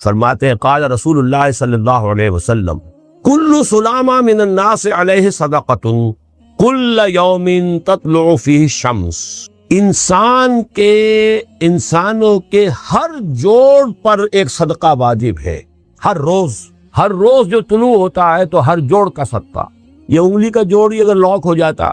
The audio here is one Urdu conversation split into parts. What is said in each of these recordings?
فرماتے ہیں قال رسول اللہ صلی اللہ علیہ وسلم کل سلامہ من الناس علیہ صدقۃ کل یوم تطلع فیہ الشمس، انسانوں کے ہر جوڑ پر ایک صدقہ واجب ہے، ہر روز جو طلوع ہوتا ہے تو ہر جوڑ کا صدقہ۔ یہ انگلی کا جوڑ ہی اگر لاک ہو جاتا،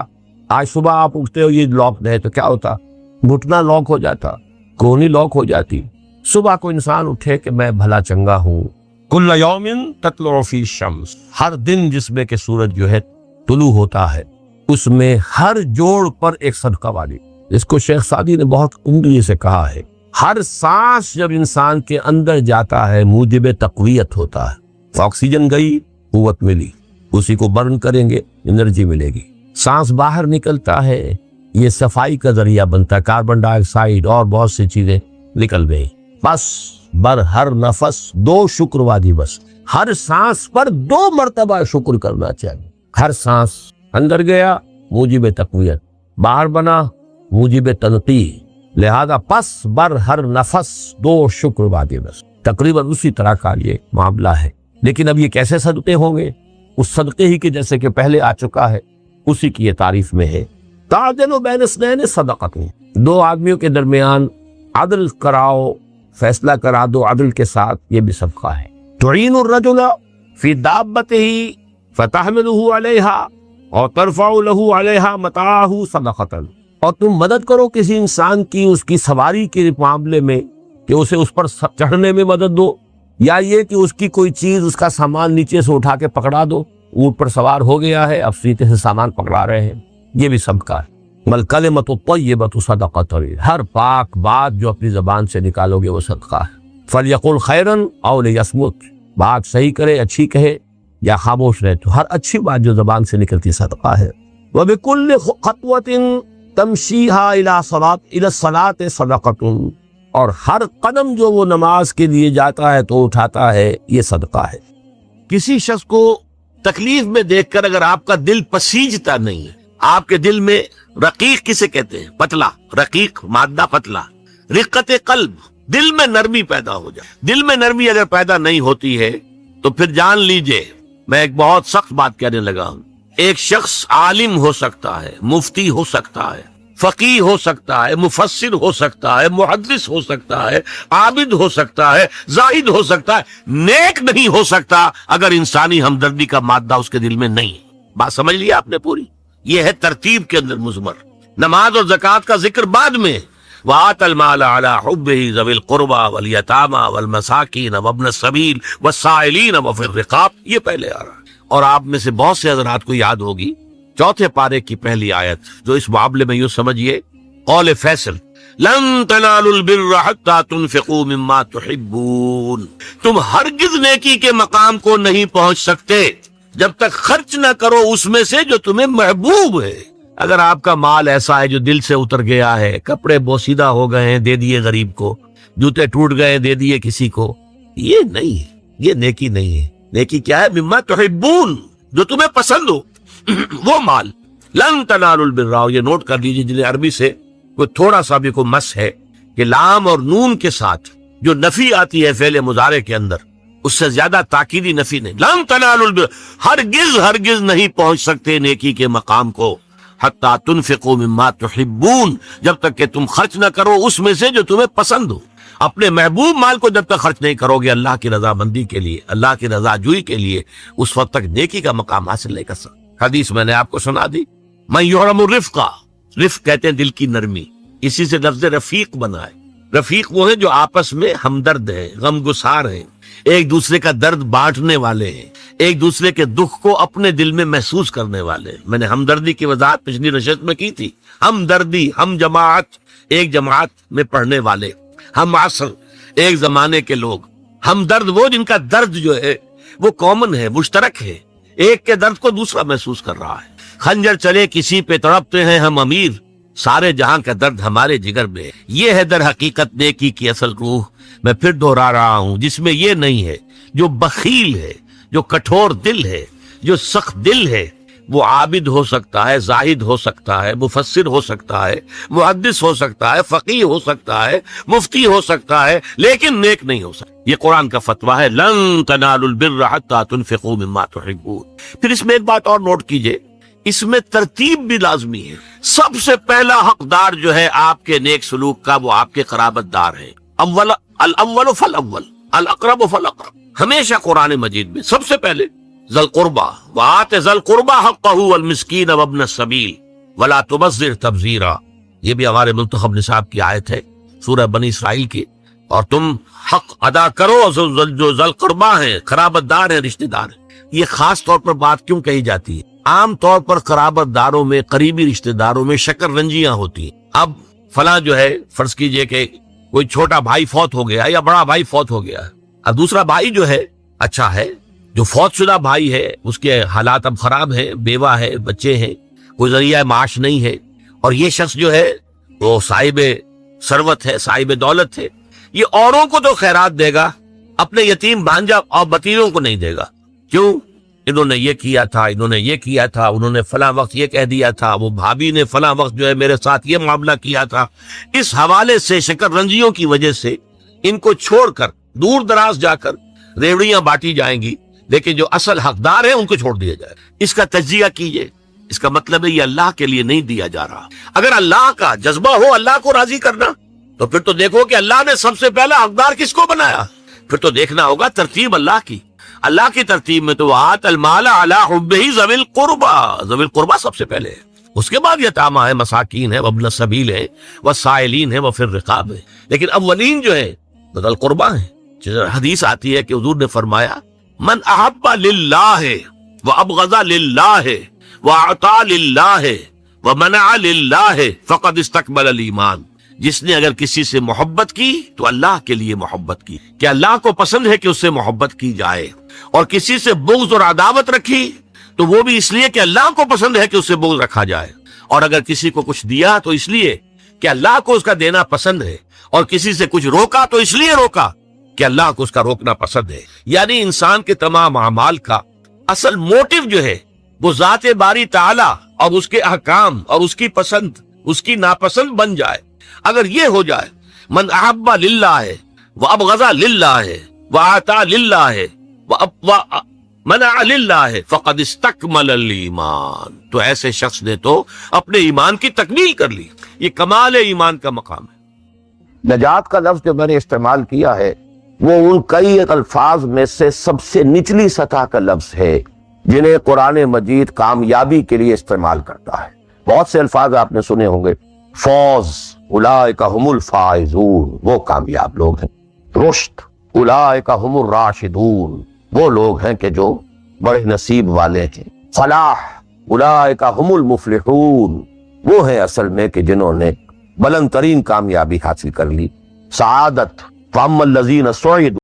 آج صبح آپ اٹھتے ہو یہ لاک نہیں تو کیا ہوتا، گھٹنا لاک ہو جاتا، کونی لاک ہو جاتی۔ صبح کو انسان اٹھے کہ میں بھلا چنگا ہوں، کل یوم تطلع فی الشمس، ہر دن جس میں کہ سورج جو ہے طلوع ہوتا ہے اس میں ہر جوڑ پر ایک صدقہ واجب۔ اس کو شیخ سعدی نے بہت عمدگی سے کہا ہے، ہر سانس جب انسان کے اندر جاتا ہے موجب تقویت ہوتا ہے، آکسیجن گئی قوت ملی، اسی کو برن کریں گے انرجی ملے گی۔ سانس باہر نکلتا ہے یہ صفائی کا ذریعہ بنتا ہے، کاربن ڈائی آکسائڈ اور بہت سی چیزیں نکل گئی۔ بس بر ہر نفس 2 شکر واجب، بس ہر سانس پر 2 مرتبہ شکر کرنا چاہیے۔ ہر سانس اندر گیا موجب تقویت، باہر بنا موجب تنقیح، لہذا پس بر ہر نفس 2 شکر واجب، بس تقریباً اسی طرح کا یہ معاملہ ہے۔ لیکن اب یہ کیسے صدقے ہوں گے؟ اس صدقے ہی کے جیسے کہ پہلے آ چکا ہے اسی کی یہ تعریف میں ہے، تعدل بین اثنین صدقۃ، 2 آدمیوں کے درمیان عدل کراؤ، فیصلہ کرا دو عدل کے ساتھ، یہ بھی صدقہ ہے۔ تعین الرجل فی دابتہ فتحملہ علیہا اور ترفع لہ علیہا متاعہ صدقۃ، اور تم مدد کرو کسی انسان کی اس کی سواری کے معاملے میں کہ اسے اس پر چڑھنے میں مدد دو، یا یہ کہ اس کی کوئی چیز اس کا سامان نیچے سے اٹھا کے پکڑا دو، اونٹ پر سوار ہو گیا ہے اب سیتے سے سامان پکڑا رہے ہیں، یہ بھی صدقہ ہے۔ والکلمۃ الطیبۃ صدقۃ، ہر پاک بات جو اپنی زبان سے نکالو گے وہ صدقہ ہے۔ فلیقل خیرا او لیصمت، بات صحیح کرے، اچھی کہے یا خاموش رہے، تو ہر اچھی بات جو زبان سے نکلتی صدقہ ہے۔ وبکل خطوۃ تمشیھا الی الصلاۃ صدقۃ، اور ہر قدم جو وہ نماز کے لیے جاتا ہے تو اٹھاتا ہے یہ صدقہ ہے۔ کسی شخص کو تکلیف میں دیکھ کر اگر آپ کا دل پسیجتا نہیں ہے، آپ کے دل میں رقیق کسے کہتے ہیں؟ پتلا، رقیق مادہ پتلا، رقت قلب، دل میں نرمی پیدا ہو جائے۔ دل میں نرمی اگر پیدا نہیں ہوتی ہے تو پھر جان لیجئے، میں ایک بہت سخت بات کہنے لگا ہوں، ایک شخص عالم ہو سکتا ہے، مفتی ہو سکتا ہے، فقیہ ہو سکتا ہے، مفسر ہو سکتا ہے، محدث ہو سکتا ہے، عابد ہو سکتا ہے، زاہد ہو سکتا ہے، نیک نہیں ہو سکتا اگر انسانی ہمدردی کا مادہ اس کے دل میں نہیں ہے۔ بات سمجھ لیا آپ نے پوری؟ یہ ہے ترتیب کے اندر مضمر۔ نماز اور زکوٰۃ کا ذکر بعد میں، وَآتَى الْمَالَ عَلَىٰ حُبِّهِ ذَوِي الْقُرْبَىٰ وَالْيَتَامَىٰ وَالْمَسَاكِينَ وَابْنَ السَّبِيلِ وَالسَّائِلِينَ وَفِي الرِّقَابِ، یہ پہلے آ رہا ہے۔ اور آپ میں سے بہت سے حضرات کو یاد ہوگی 4 پارے کی پہلی آیت جو اس معاملے میں یوں سمجھیے قول فیصل، لَن تَنَالُوا الْبِرَّ حَتَّىٰ تُنْفِقُوا مِمَّا تُحِبُّونَ، تم ہرگز نیکی کے مقام کو نہیں پہنچ سکتے جب تک خرچ نہ کرو اس میں سے جو تمہیں محبوب ہے۔ اگر آپ کا مال ایسا ہے جو دل سے اتر گیا ہے، کپڑے بوسیدہ ہو گئے ہیں دے دیے غریب کو، جوتے ٹوٹ گئے دے دیے کسی کو، یہ نہیں ہے، یہ نیکی نہیں ہے۔ نیکی کیا ہے؟ مما تحبون، جو تمہیں پسند ہو وہ مال۔ لن تنالوا البر، یہ نوٹ کر لیجیے جنہیں عربی سے کوئی تھوڑا سا بھی کوئی مس ہے کہ لام اور نون کے ساتھ جو نفی آتی ہے فعل مضارع کے اندر اس سے زیادہ تاکیدی نفی نہیں۔ لن تنالوا البر، ہرگز نہیں پہنچ سکتے نیکی کے مقام کو، حتی تنفقوا مما تحبون، جب تک کہ تم خرچ نہ کرو اس میں سے جو تمہیں پسند ہو۔ اپنے محبوب مال کو جب تک خرچ نہیں کرو گے اللہ کی رضا مندی کے لیے، اللہ کی رضا جوئی کے لیے، اس وقت تک نیکی کا مقام حاصل نہیں کر سکتے۔ حدیث میں نے آپ کو سنا دی، من یحرم الرفق، رفق کہتے ہیں دل کی نرمی، اسی سے لفظ رفیق بنا ہے۔ رفیق وہ ہیں جو آپس میں ہمدرد ہیں، غم گسار ہیں، ایک دوسرے کا درد بانٹنے والے ہیں، ایک دوسرے کے دکھ کو اپنے دل میں محسوس کرنے والے ہیں۔ میں نے ہمدردی کی وضاحت پچھلی نشست میں کی تھی۔ ہمدردی، ہم جماعت، ایک جماعت میں پڑھنے والے، ہم عصر، ایک زمانے کے لوگ، ہمدرد وہ جن کا درد جو ہے وہ کامن ہے، مشترک ہے، ایک کے درد کو دوسرا محسوس کر رہا ہے۔ خنجر چلے کسی پہ تڑپتے ہیں ہم امیر، سارے جہاں کا درد ہمارے جگر میں ہے۔ یہ ہے در حقیقت نیکی کی اصل روح۔ میں پھر دہرا رہا ہوں، جس میں یہ نہیں ہے، جو بخیل ہے، جو کٹھور دل ہے، جو سخت دل ہے، وہ عابد ہو سکتا ہے، زاہد ہو سکتا ہے، مفسر ہو سکتا ہے، محدث ہو سکتا ہے، فقیہ ہو سکتا ہے، مفتی ہو سکتا ہے، لیکن نیک نہیں ہو سکتا۔ یہ قرآن کا فتویٰ ہے، لن تنالوا البر حتى تنفقوا مما تحبون۔ پھر اس میں ایک بات اور نوٹ کیجئے، اس میں ترتیب بھی لازمی ہے۔ سب سے پہلا حقدار جو ہے آپ کے نیک سلوک کا وہ آپ کے قرابت دار ہے۔ الاول فالاول، الاقرب فالاقرب۔ ہمیشہ قرآن مجید میں سب سے پہلے ذی القربى وآت ذی القربى حقہ والمسکین وابن السبیل ولا تبذر تبذیرا۔ یہ بھی ہمارے منتخب نصاب کی آیت ہے سورہ بنی اسرائیل کی۔ اور تم حق ادا کرو جو ذی القربى ہیں، قرابت دار ہیں، رشتہ دار ہیں۔ یہ خاص طور پر بات کیوں کہی جاتی ہے؟ عام طور پر قرابت داروں میں، قریبی رشتہ داروں میں شکر رنجیاں ہوتی ہیں۔ اب فلاں جو ہے، فرض کیجئے کہ کوئی چھوٹا بھائی فوت ہو گیا یا بڑا بھائی فوت ہو گیا، اب دوسرا بھائی جو ہے اچھا ہے، جو فوت شدہ بھائی ہے اس کے حالات اب خراب ہیں، بیوہ ہے، بچے ہیں، کوئی ذریعہ معاش نہیں ہے، اور یہ شخص جو ہے وہ صاحب ثروت ہے، صاحب دولت ہے، یہ اوروں کو تو خیرات دے گا، اپنے یتیم بھانجا اور بتیروں کو نہیں دے گا۔ کیوں؟ انہوں نے یہ کیا تھا، انہوں نے یہ کیا تھا، انہوں نے فلاں وقت یہ کہہ دیا تھا، وہ بھابھی نے فلاں وقت جو ہے میرے ساتھ یہ معاملہ کیا تھا۔ اس حوالے سے شکر رنجیوں کی وجہ سے ان کو چھوڑ کر دور دراز جا کر ریوڑیاں بانٹی جائیں گی، لیکن جو اصل حقدار ہیں ان کو چھوڑ دیا جائے۔ اس کا تجزیہ کیجئے، اس کا مطلب ہے یہ اللہ کے لیے نہیں دیا جا رہا۔ اگر اللہ کا جذبہ ہو اللہ کو راضی کرنا، تو پھر تو دیکھو کہ اللہ نے سب سے پہلا حقدار کس کو بنایا، پھر تو دیکھنا ہوگا ترتیب اللہ کی۔ اللہ کی ترتیب میں تو وآت المال علی حبہ ذوی القربى، ذوی القربى سب سے پہلے ہے، اس کے بعد یتامى ہے، مساکین ہے، وابن السبیل ہے، والسائلین ہے، وفی الرقاب ہے، لیکن اولین جو ہے ذوی القربى ہیں۔ حدیث آتی ہے کہ حضور نے فرمایا من احب للہ وابغض للہ واعطى للہ ومنع للہ فقد استکمل الایمان۔ جس نے اگر کسی سے محبت کی تو اللہ کے لیے محبت کی، کہ اللہ کو پسند ہے کہ اس سے محبت کی جائے، اور کسی سے بغض اور عداوت رکھی تو وہ بھی اس لیے کہ اللہ کو پسند ہے کہ اس سے بغض رکھا جائے، اور اگر کسی کو کچھ دیا تو اس لیے کہ اللہ کو اس کا دینا پسند ہے، اور کسی سے کچھ روکا تو اس لیے روکا کہ اللہ کو اس کا روکنا پسند ہے۔ یعنی انسان کے تمام اعمال کا اصل موٹو جو ہے وہ ذات باری تعالی اور اس کے احکام اور اس کی پسند، اس کی ناپسند بن جائے۔ اگر یہ ہو جائے من احب للہ وابغض للہ واعطى للہ ومنع للہ فقد استکمل الایمان، تو ایسے شخص نے تو اپنے ایمان کی تکمیل کر لی۔ یہ کمال ایمان کا مقام ہے۔ نجات کا لفظ جو میں نے استعمال کیا ہے وہ ان کئی الفاظ میں سے سب سے نچلی سطح کا لفظ ہے جنہیں قرآن مجید کامیابی کے لیے استعمال کرتا ہے۔ بہت سے الفاظ آپ نے سنے ہوں گے، فوز، اولئک هم الفائزون، وہ کامیاب لوگ ہیں، رشد، اولئک هم الراشدون، وہ لوگ ہیں کہ جو بڑے نصیب والے ہیں، فلاح، اولئک هم المفلحون، وہ ہیں اصل میں کہ جنہوں نے بلند ترین کامیابی حاصل کر لی، سعادت، فاما الذین سعدوا